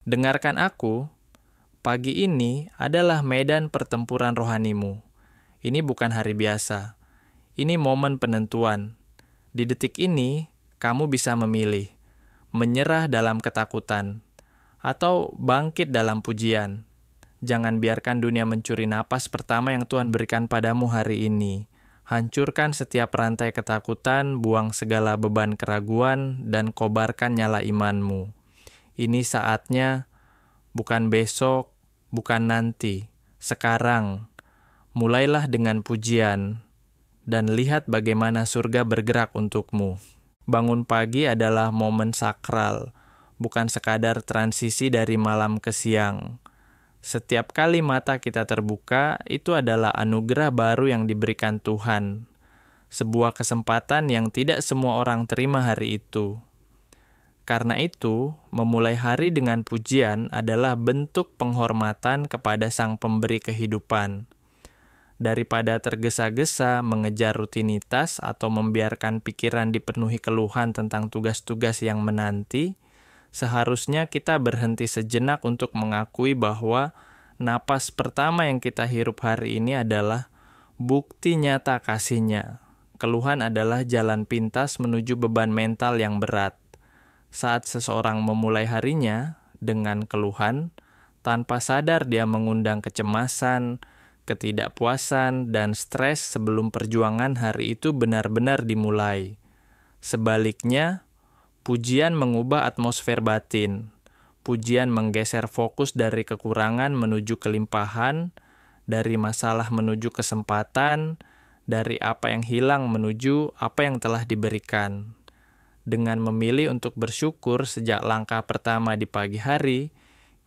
Dengarkan aku, pagi ini adalah medan pertempuran rohanimu. Ini bukan hari biasa. Ini momen penentuan. Di detik ini, kamu bisa memilih, menyerah dalam ketakutan, atau bangkit dalam pujian. Jangan biarkan dunia mencuri napas pertama yang Tuhan berikan padamu hari ini. Hancurkan setiap rantai ketakutan, buang segala beban keraguan, dan kobarkan nyala imanmu. Ini saatnya, bukan besok, bukan nanti. Sekarang, mulailah dengan pujian, dan lihat bagaimana surga bergerak untukmu. Bangun pagi adalah momen sakral, bukan sekadar transisi dari malam ke siang. Setiap kali mata kita terbuka, itu adalah anugerah baru yang diberikan Tuhan. Sebuah kesempatan yang tidak semua orang terima hari itu. Karena itu, memulai hari dengan pujian adalah bentuk penghormatan kepada Sang Pemberi kehidupan. Daripada tergesa-gesa mengejar rutinitas atau membiarkan pikiran dipenuhi keluhan tentang tugas-tugas yang menanti, seharusnya kita berhenti sejenak untuk mengakui bahwa napas pertama yang kita hirup hari ini adalah bukti nyata kasih-Nya. Keluhan adalah jalan pintas menuju beban mental yang berat. Saat seseorang memulai harinya dengan keluhan, tanpa sadar dia mengundang kecemasan, ketidakpuasan, dan stres sebelum perjuangan hari itu benar-benar dimulai. Sebaliknya, pujian mengubah atmosfer batin. Pujian menggeser fokus dari kekurangan menuju kelimpahan, dari masalah menuju kesempatan, dari apa yang hilang menuju apa yang telah diberikan. Dengan memilih untuk bersyukur sejak langkah pertama di pagi hari,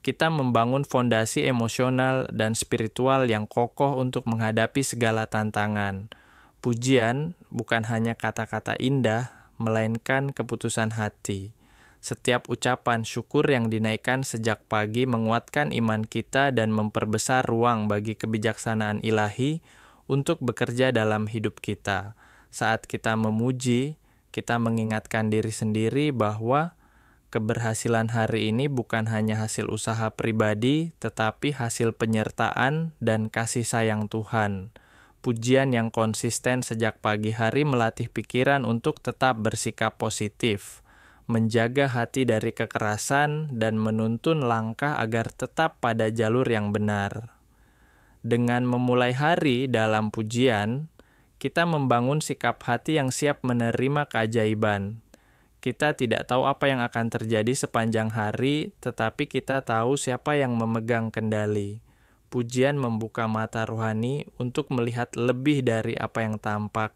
kita membangun fondasi emosional dan spiritual yang kokoh untuk menghadapi segala tantangan. Pujian bukan hanya kata-kata indah, melainkan keputusan hati. Setiap ucapan syukur yang dinaikkan sejak pagi menguatkan iman kita dan memperbesar ruang bagi kebijaksanaan ilahi untuk bekerja dalam hidup kita. Saat kita memuji, kita mengingatkan diri sendiri bahwa keberhasilan hari ini bukan hanya hasil usaha pribadi, tetapi hasil penyertaan dan kasih sayang Tuhan. Pujian yang konsisten sejak pagi hari melatih pikiran untuk tetap bersikap positif, menjaga hati dari kekerasan, dan menuntun langkah agar tetap pada jalur yang benar. Dengan memulai hari dalam pujian, kita membangun sikap hati yang siap menerima keajaiban. Kita tidak tahu apa yang akan terjadi sepanjang hari, tetapi kita tahu siapa yang memegang kendali. Pujian membuka mata rohani untuk melihat lebih dari apa yang tampak,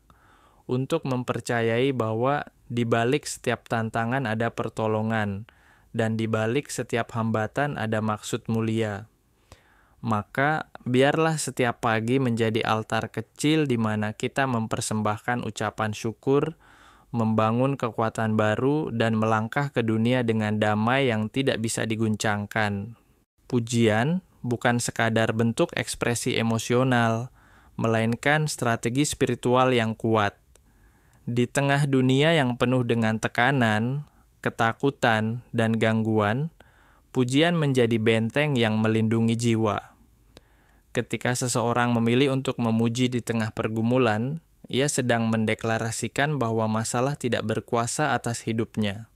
untuk mempercayai bahwa di balik setiap tantangan ada pertolongan, dan di balik setiap hambatan ada maksud mulia. Maka, biarlah setiap pagi menjadi altar kecil di mana kita mempersembahkan ucapan syukur, membangun kekuatan baru, dan melangkah ke dunia dengan damai yang tidak bisa diguncangkan. Pujian bukan sekadar bentuk ekspresi emosional, melainkan strategi spiritual yang kuat. Di tengah dunia yang penuh dengan tekanan, ketakutan, dan gangguan, pujian menjadi benteng yang melindungi jiwa. Ketika seseorang memilih untuk memuji di tengah pergumulan, ia sedang mendeklarasikan bahwa masalah tidak berkuasa atas hidupnya.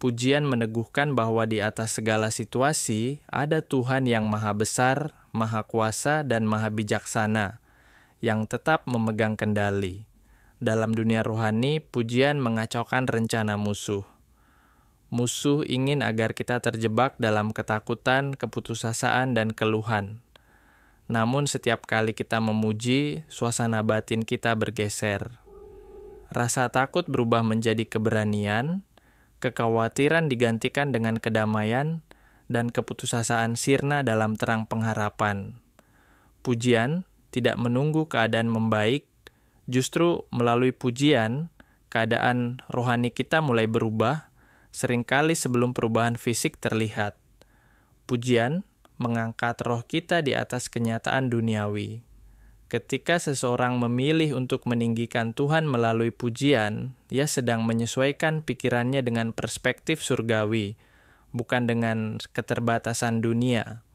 Pujian meneguhkan bahwa di atas segala situasi ada Tuhan yang maha besar, maha kuasa, dan maha bijaksana, yang tetap memegang kendali. Dalam dunia rohani, pujian mengacaukan rencana musuh. Musuh ingin agar kita terjebak dalam ketakutan, keputusasaan, dan keluhan. Namun setiap kali kita memuji, suasana batin kita bergeser. Rasa takut berubah menjadi keberanian, kekhawatiran digantikan dengan kedamaian, dan keputusasaan sirna dalam terang pengharapan. Pujian tidak menunggu keadaan membaik, justru melalui pujian, keadaan rohani kita mulai berubah, seringkali sebelum perubahan fisik terlihat. Pujian mengangkat roh kita di atas kenyataan duniawi. Ketika seseorang memilih untuk meninggikan Tuhan melalui pujian, ia sedang menyesuaikan pikirannya dengan perspektif surgawi, bukan dengan keterbatasan dunia.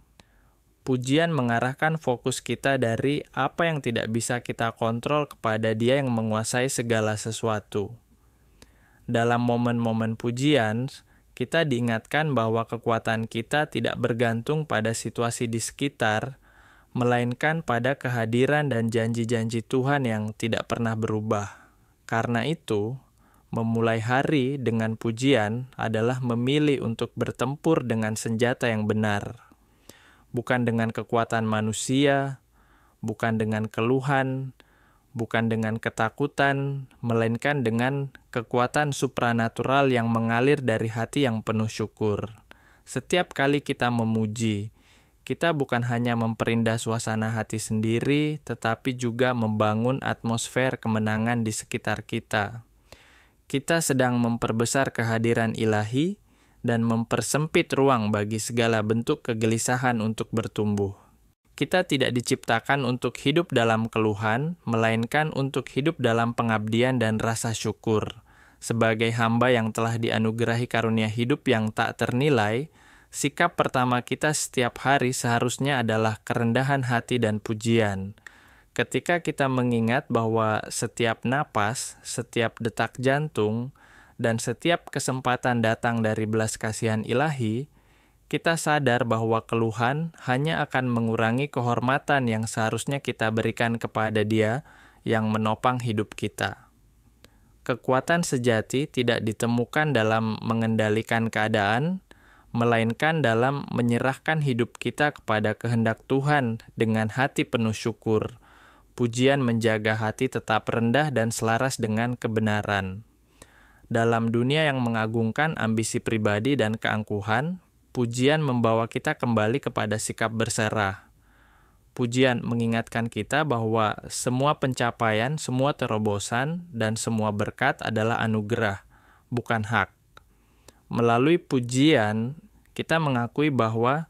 Pujian mengarahkan fokus kita dari apa yang tidak bisa kita kontrol kepada Dia yang menguasai segala sesuatu. Dalam momen-momen pujian, kita diingatkan bahwa kekuatan kita tidak bergantung pada situasi di sekitar, melainkan pada kehadiran dan janji-janji Tuhan yang tidak pernah berubah. Karena itu, memulai hari dengan pujian adalah memilih untuk bertempur dengan senjata yang benar. Bukan dengan kekuatan manusia, bukan dengan keluhan, bukan dengan ketakutan, melainkan dengan kekuatan supranatural yang mengalir dari hati yang penuh syukur. Setiap kali kita memuji, kita bukan hanya memperindah suasana hati sendiri, tetapi juga membangun atmosfer kemenangan di sekitar kita. Kita sedang memperbesar kehadiran ilahi dan mempersempit ruang bagi segala bentuk kegelisahan untuk bertumbuh. Kita tidak diciptakan untuk hidup dalam keluhan, melainkan untuk hidup dalam pengabdian dan rasa syukur. Sebagai hamba yang telah dianugerahi karunia hidup yang tak ternilai, sikap pertama kita setiap hari seharusnya adalah kerendahan hati dan pujian. Ketika kita mengingat bahwa setiap napas, setiap detak jantung, dan setiap kesempatan datang dari belas kasihan ilahi, kita sadar bahwa keluhan hanya akan mengurangi kehormatan yang seharusnya kita berikan kepada Dia yang menopang hidup kita. Kekuatan sejati tidak ditemukan dalam mengendalikan keadaan, melainkan dalam menyerahkan hidup kita kepada kehendak Tuhan dengan hati penuh syukur. Pujian menjaga hati tetap rendah dan selaras dengan kebenaran. Dalam dunia yang mengagungkan ambisi pribadi dan keangkuhan, pujian membawa kita kembali kepada sikap berserah. Pujian mengingatkan kita bahwa semua pencapaian, semua terobosan, dan semua berkat adalah anugerah, bukan hak. Melalui pujian, kita mengakui bahwa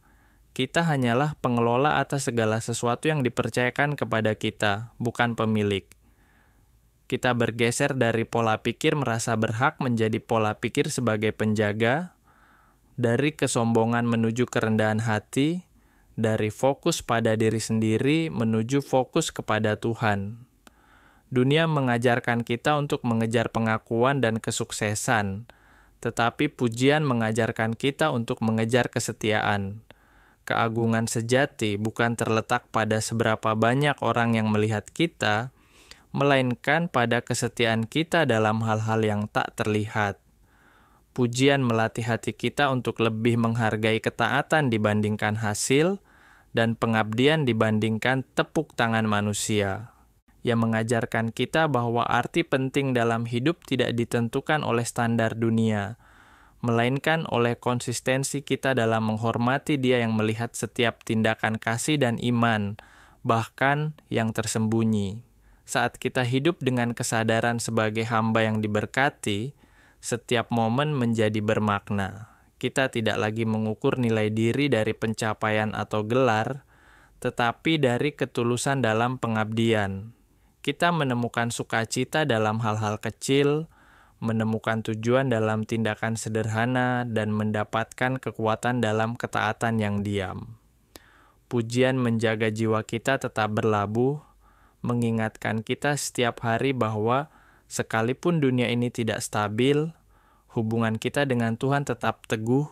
kita hanyalah pengelola atas segala sesuatu yang dipercayakan kepada kita, bukan pemilik. Kita bergeser dari pola pikir merasa berhak menjadi pola pikir sebagai penjaga, dari kesombongan menuju kerendahan hati, dari fokus pada diri sendiri menuju fokus kepada Tuhan. Dunia mengajarkan kita untuk mengejar pengakuan dan kesuksesan, tetapi pujian mengajarkan kita untuk mengejar kesetiaan. Keagungan sejati bukan terletak pada seberapa banyak orang yang melihat kita, melainkan pada kesetiaan kita dalam hal-hal yang tak terlihat. Pujian melatih hati kita untuk lebih menghargai ketaatan dibandingkan hasil, dan pengabdian dibandingkan tepuk tangan manusia. Yang mengajarkan kita bahwa arti penting dalam hidup tidak ditentukan oleh standar dunia, melainkan oleh konsistensi kita dalam menghormati Dia yang melihat setiap tindakan kasih dan iman, bahkan yang tersembunyi. Saat kita hidup dengan kesadaran sebagai hamba yang diberkati, setiap momen menjadi bermakna. Kita tidak lagi mengukur nilai diri dari pencapaian atau gelar, tetapi dari ketulusan dalam pengabdian. Kita menemukan sukacita dalam hal-hal kecil, menemukan tujuan dalam tindakan sederhana, dan mendapatkan kekuatan dalam ketaatan yang diam. Pujian menjaga jiwa kita tetap berlabuh, mengingatkan kita setiap hari bahwa sekalipun dunia ini tidak stabil, hubungan kita dengan Tuhan tetap teguh,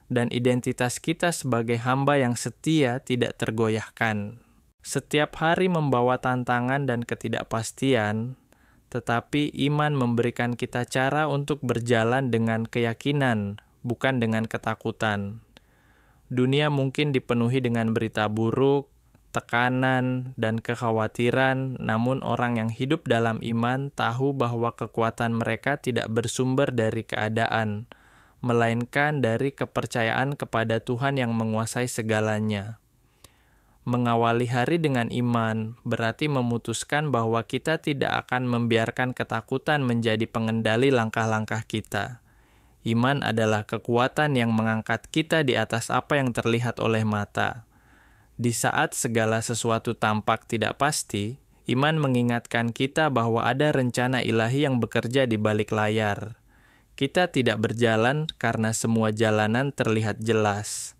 dan identitas kita sebagai hamba yang setia tidak tergoyahkan. Setiap hari membawa tantangan dan ketidakpastian, tetapi iman memberikan kita cara untuk berjalan dengan keyakinan, bukan dengan ketakutan. Dunia mungkin dipenuhi dengan berita buruk, tekanan, dan kekhawatiran, namun orang yang hidup dalam iman tahu bahwa kekuatan mereka tidak bersumber dari keadaan, melainkan dari kepercayaan kepada Tuhan yang menguasai segalanya. Mengawali hari dengan iman berarti memutuskan bahwa kita tidak akan membiarkan ketakutan menjadi pengendali langkah-langkah kita. Iman adalah kekuatan yang mengangkat kita di atas apa yang terlihat oleh mata. Di saat segala sesuatu tampak tidak pasti, iman mengingatkan kita bahwa ada rencana ilahi yang bekerja di balik layar. Kita tidak berjalan karena semua jalanan terlihat jelas.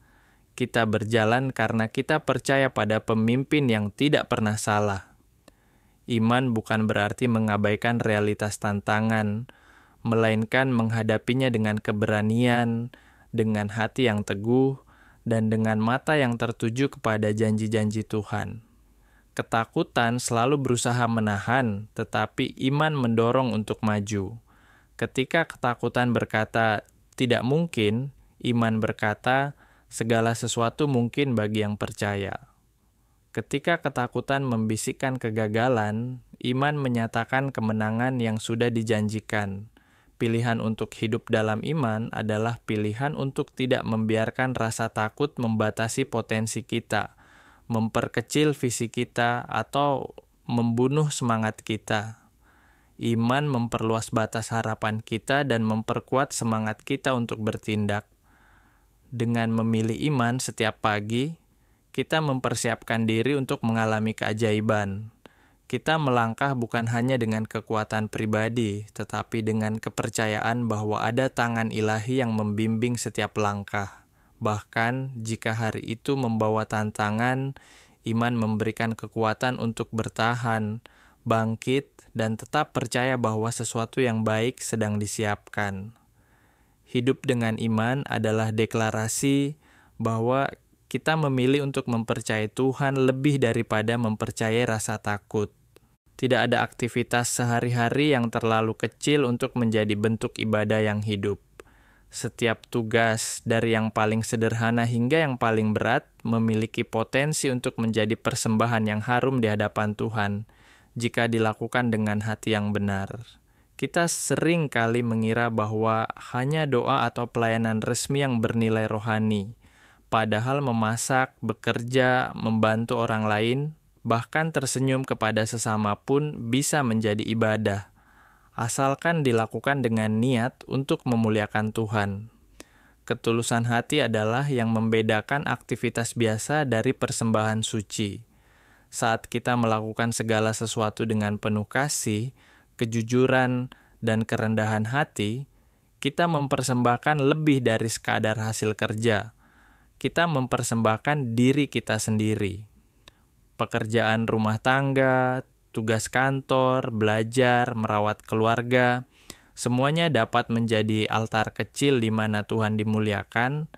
Kita berjalan karena kita percaya pada pemimpin yang tidak pernah salah. Iman bukan berarti mengabaikan realitas tantangan, melainkan menghadapinya dengan keberanian, dengan hati yang teguh, dan dengan mata yang tertuju kepada janji-janji Tuhan. Ketakutan selalu berusaha menahan, tetapi iman mendorong untuk maju. Ketika ketakutan berkata, "Tidak mungkin," iman berkata, "Segala sesuatu mungkin bagi yang percaya." Ketika ketakutan membisikkan kegagalan, iman menyatakan kemenangan yang sudah dijanjikan. Pilihan untuk hidup dalam iman adalah pilihan untuk tidak membiarkan rasa takut membatasi potensi kita, memperkecil visi kita, atau membunuh semangat kita. Iman memperluas batas harapan kita dan memperkuat semangat kita untuk bertindak. Dengan memilih iman setiap pagi, kita mempersiapkan diri untuk mengalami keajaiban. Kita melangkah bukan hanya dengan kekuatan pribadi, tetapi dengan kepercayaan bahwa ada tangan ilahi yang membimbing setiap langkah. Bahkan jika hari itu membawa tantangan, iman memberikan kekuatan untuk bertahan, bangkit, dan tetap percaya bahwa sesuatu yang baik sedang disiapkan. Hidup dengan iman adalah deklarasi bahwa kita memilih untuk mempercayai Tuhan lebih daripada mempercayai rasa takut. Tidak ada aktivitas sehari-hari yang terlalu kecil untuk menjadi bentuk ibadah yang hidup. Setiap tugas, dari yang paling sederhana hingga yang paling berat, memiliki potensi untuk menjadi persembahan yang harum di hadapan Tuhan jika dilakukan dengan hati yang benar. Kita sering kali mengira bahwa hanya doa atau pelayanan resmi yang bernilai rohani, padahal memasak, bekerja, membantu orang lain, bahkan tersenyum kepada sesama pun bisa menjadi ibadah, asalkan dilakukan dengan niat untuk memuliakan Tuhan. Ketulusan hati adalah yang membedakan aktivitas biasa dari persembahan suci. Saat kita melakukan segala sesuatu dengan penuh kasih, kejujuran, dan kerendahan hati, kita mempersembahkan lebih dari sekadar hasil kerja. Kita mempersembahkan diri kita sendiri. Pekerjaan rumah tangga, tugas kantor, belajar, merawat keluarga, semuanya dapat menjadi altar kecil di mana Tuhan dimuliakan,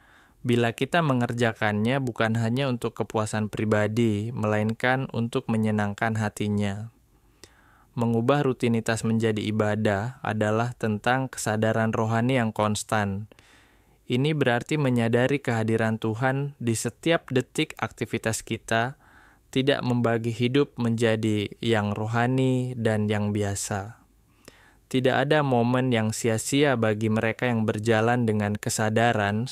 bila kita mengerjakannya bukan hanya untuk kepuasan pribadi, melainkan untuk menyenangkan hatinya. Mengubah rutinitas menjadi ibadah adalah tentang kesadaran rohani yang konstan. Ini berarti menyadari kehadiran Tuhan di setiap detik aktivitas kita, tidak membagi hidup menjadi yang rohani dan yang biasa. Tidak ada momen yang sia-sia bagi mereka yang berjalan dengan kesadaran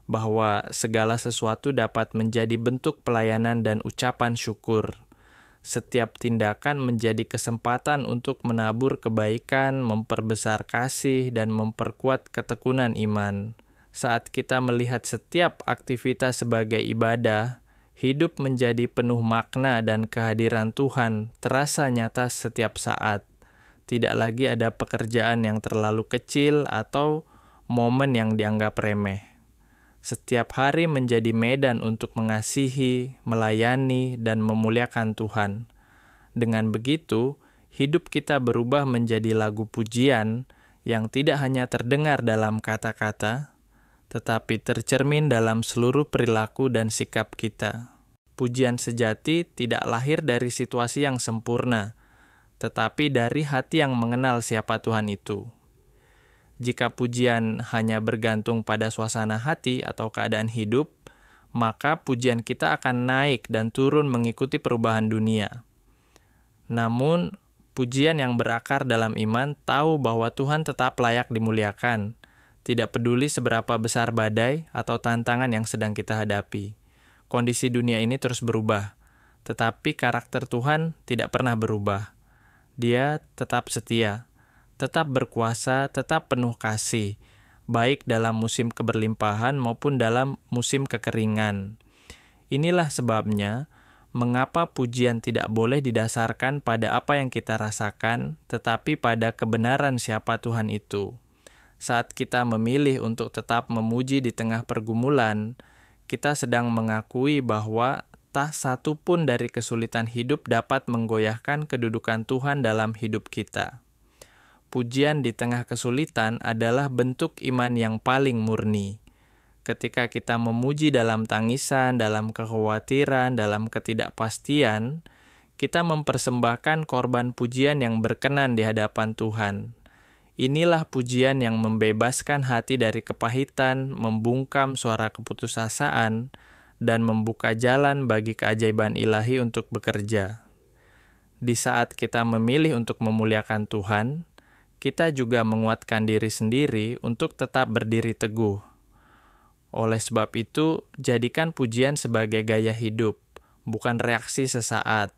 bahwa segala sesuatu dapat menjadi bentuk pelayanan dan ucapan syukur. Setiap tindakan menjadi kesempatan untuk menabur kebaikan, memperbesar kasih, dan memperkuat ketekunan iman. Saat kita melihat setiap aktivitas sebagai ibadah, hidup menjadi penuh makna dan kehadiran Tuhan terasa nyata setiap saat. Tidak lagi ada pekerjaan yang terlalu kecil atau momen yang dianggap remeh. Setiap hari menjadi medan untuk mengasihi, melayani, dan memuliakan Tuhan. Dengan begitu, hidup kita berubah menjadi lagu pujian yang tidak hanya terdengar dalam kata-kata, tetapi tercermin dalam seluruh perilaku dan sikap kita. Pujian sejati tidak lahir dari situasi yang sempurna, tetapi dari hati yang mengenal siapa Tuhan itu. Jika pujian hanya bergantung pada suasana hati atau keadaan hidup, maka pujian kita akan naik dan turun mengikuti perubahan dunia. Namun, pujian yang berakar dalam iman tahu bahwa Tuhan tetap layak dimuliakan, tidak peduli seberapa besar badai atau tantangan yang sedang kita hadapi. Kondisi dunia ini terus berubah, tetapi karakter Tuhan tidak pernah berubah. Dia tetap setia, tetap berkuasa, tetap penuh kasih, baik dalam musim keberlimpahan maupun dalam musim kekeringan. Inilah sebabnya, mengapa pujian tidak boleh didasarkan pada apa yang kita rasakan, tetapi pada kebenaran siapa Tuhan itu. Saat kita memilih untuk tetap memuji di tengah pergumulan, kita sedang mengakui bahwa tak satu pun dari kesulitan hidup dapat menggoyahkan kedudukan Tuhan dalam hidup kita. Pujian di tengah kesulitan adalah bentuk iman yang paling murni. Ketika kita memuji dalam tangisan, dalam kekhawatiran, dalam ketidakpastian, kita mempersembahkan korban pujian yang berkenan di hadapan Tuhan. Inilah pujian yang membebaskan hati dari kepahitan, membungkam suara keputusasaan, dan membuka jalan bagi keajaiban ilahi untuk bekerja. Di saat kita memilih untuk memuliakan Tuhan, kita juga menguatkan diri sendiri untuk tetap berdiri teguh. Oleh sebab itu, jadikan pujian sebagai gaya hidup, bukan reaksi sesaat.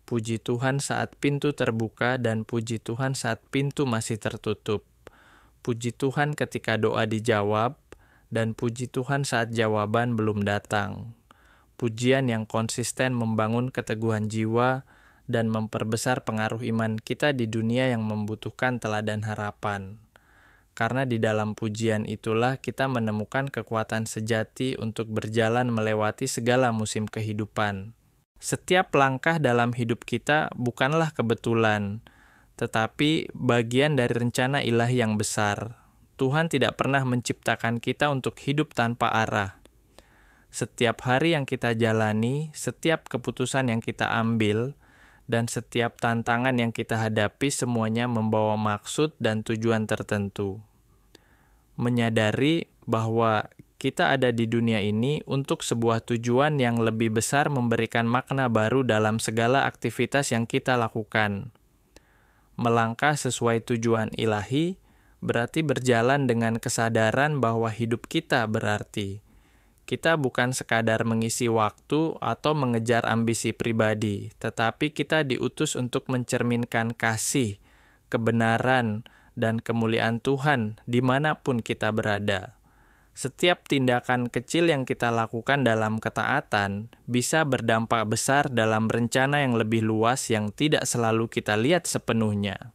Puji Tuhan saat pintu terbuka dan puji Tuhan saat pintu masih tertutup. Puji Tuhan ketika doa dijawab dan puji Tuhan saat jawaban belum datang. Pujian yang konsisten membangun keteguhan jiwa dan memperbesar pengaruh iman kita di dunia yang membutuhkan teladan harapan. Karena di dalam pujian itulah kita menemukan kekuatan sejati untuk berjalan melewati segala musim kehidupan. Setiap langkah dalam hidup kita bukanlah kebetulan, tetapi bagian dari rencana ilahi yang besar. Tuhan tidak pernah menciptakan kita untuk hidup tanpa arah. Setiap hari yang kita jalani, setiap keputusan yang kita ambil, dan setiap tantangan yang kita hadapi semuanya membawa maksud dan tujuan tertentu. Menyadari bahwa kita ada di dunia ini untuk sebuah tujuan yang lebih besar memberikan makna baru dalam segala aktivitas yang kita lakukan. Melangkah sesuai tujuan ilahi berarti berjalan dengan kesadaran bahwa hidup kita berarti. Kita bukan sekadar mengisi waktu atau mengejar ambisi pribadi, tetapi kita diutus untuk mencerminkan kasih, kebenaran, dan kemuliaan Tuhan dimanapun kita berada. Setiap tindakan kecil yang kita lakukan dalam ketaatan bisa berdampak besar dalam rencana yang lebih luas yang tidak selalu kita lihat sepenuhnya.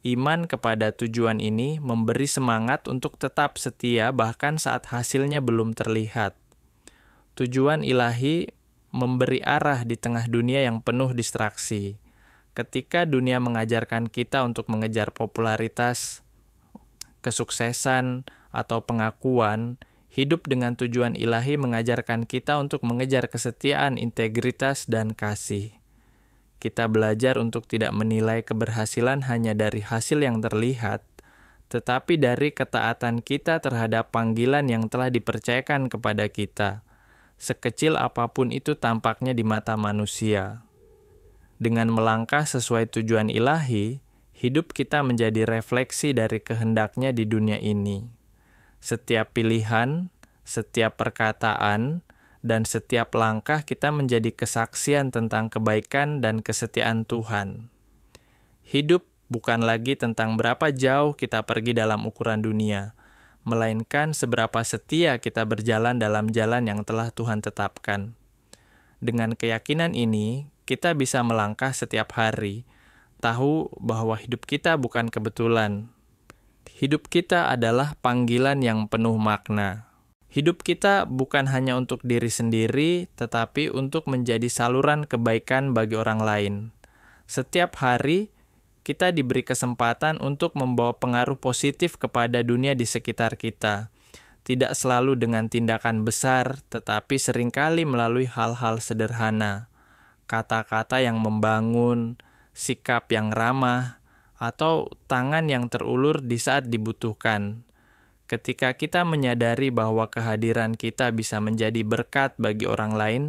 Iman kepada tujuan ini memberi semangat untuk tetap setia bahkan saat hasilnya belum terlihat. Tujuan ilahi memberi arah di tengah dunia yang penuh distraksi. Ketika dunia mengajarkan kita untuk mengejar popularitas, kesuksesan, atau pengakuan, hidup dengan tujuan ilahi mengajarkan kita untuk mengejar kesetiaan, integritas, dan kasih. Kita belajar untuk tidak menilai keberhasilan hanya dari hasil yang terlihat, tetapi dari ketaatan kita terhadap panggilan yang telah dipercayakan kepada kita, sekecil apapun itu tampaknya di mata manusia. Dengan melangkah sesuai tujuan ilahi, hidup kita menjadi refleksi dari kehendaknya di dunia ini. Setiap pilihan, setiap perkataan, dan setiap langkah kita menjadi kesaksian tentang kebaikan dan kesetiaan Tuhan. Hidup bukan lagi tentang berapa jauh kita pergi dalam ukuran dunia, melainkan seberapa setia kita berjalan dalam jalan yang telah Tuhan tetapkan. Dengan keyakinan ini, kita bisa melangkah setiap hari, tahu bahwa hidup kita bukan kebetulan. Hidup kita adalah panggilan yang penuh makna. Hidup kita bukan hanya untuk diri sendiri, tetapi untuk menjadi saluran kebaikan bagi orang lain. Setiap hari, kita diberi kesempatan untuk membawa pengaruh positif kepada dunia di sekitar kita. Tidak selalu dengan tindakan besar, tetapi seringkali melalui hal-hal sederhana. Kata-kata yang membangun, sikap yang ramah, atau tangan yang terulur di saat dibutuhkan. Ketika kita menyadari bahwa kehadiran kita bisa menjadi berkat bagi orang lain,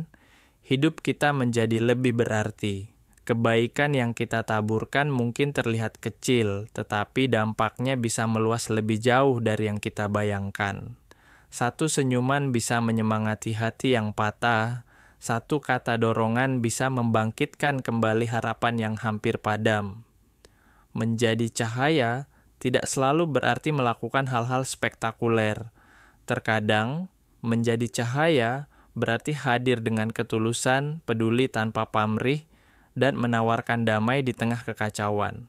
hidup kita menjadi lebih berarti. Kebaikan yang kita taburkan mungkin terlihat kecil, tetapi dampaknya bisa meluas lebih jauh dari yang kita bayangkan. Satu senyuman bisa menyemangati hati yang patah, satu kata dorongan bisa membangkitkan kembali harapan yang hampir padam. Menjadi cahaya tidak selalu berarti melakukan hal-hal spektakuler. Terkadang, menjadi cahaya berarti hadir dengan ketulusan, peduli tanpa pamrih, dan menawarkan damai di tengah kekacauan.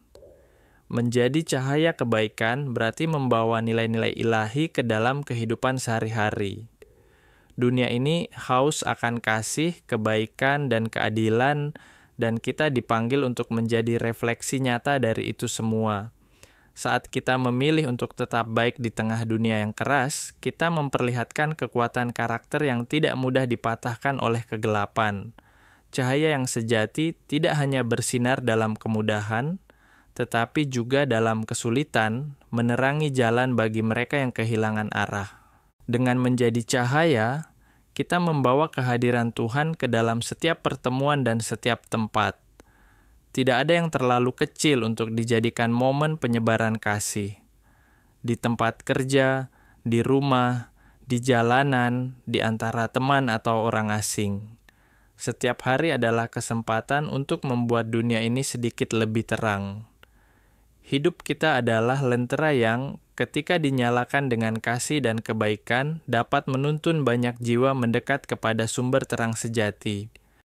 Menjadi cahaya kebaikan berarti membawa nilai-nilai ilahi ke dalam kehidupan sehari-hari. Dunia ini haus akan kasih, kebaikan, dan keadilan, dan kita dipanggil untuk menjadi refleksi nyata dari itu semua. Saat kita memilih untuk tetap baik di tengah dunia yang keras, kita memperlihatkan kekuatan karakter yang tidak mudah dipatahkan oleh kegelapan. Cahaya yang sejati tidak hanya bersinar dalam kemudahan, tetapi juga dalam kesulitan, menerangi jalan bagi mereka yang kehilangan arah. Dengan menjadi cahaya, kita membawa kehadiran Tuhan ke dalam setiap pertemuan dan setiap tempat. Tidak ada yang terlalu kecil untuk dijadikan momen penyebaran kasih. Di tempat kerja, di rumah, di jalanan, di antara teman atau orang asing. Setiap hari adalah kesempatan untuk membuat dunia ini sedikit lebih terang. Hidup kita adalah lentera yang ketika dinyalakan dengan kasih dan kebaikan dapat menuntun banyak jiwa mendekat kepada sumber terang sejati.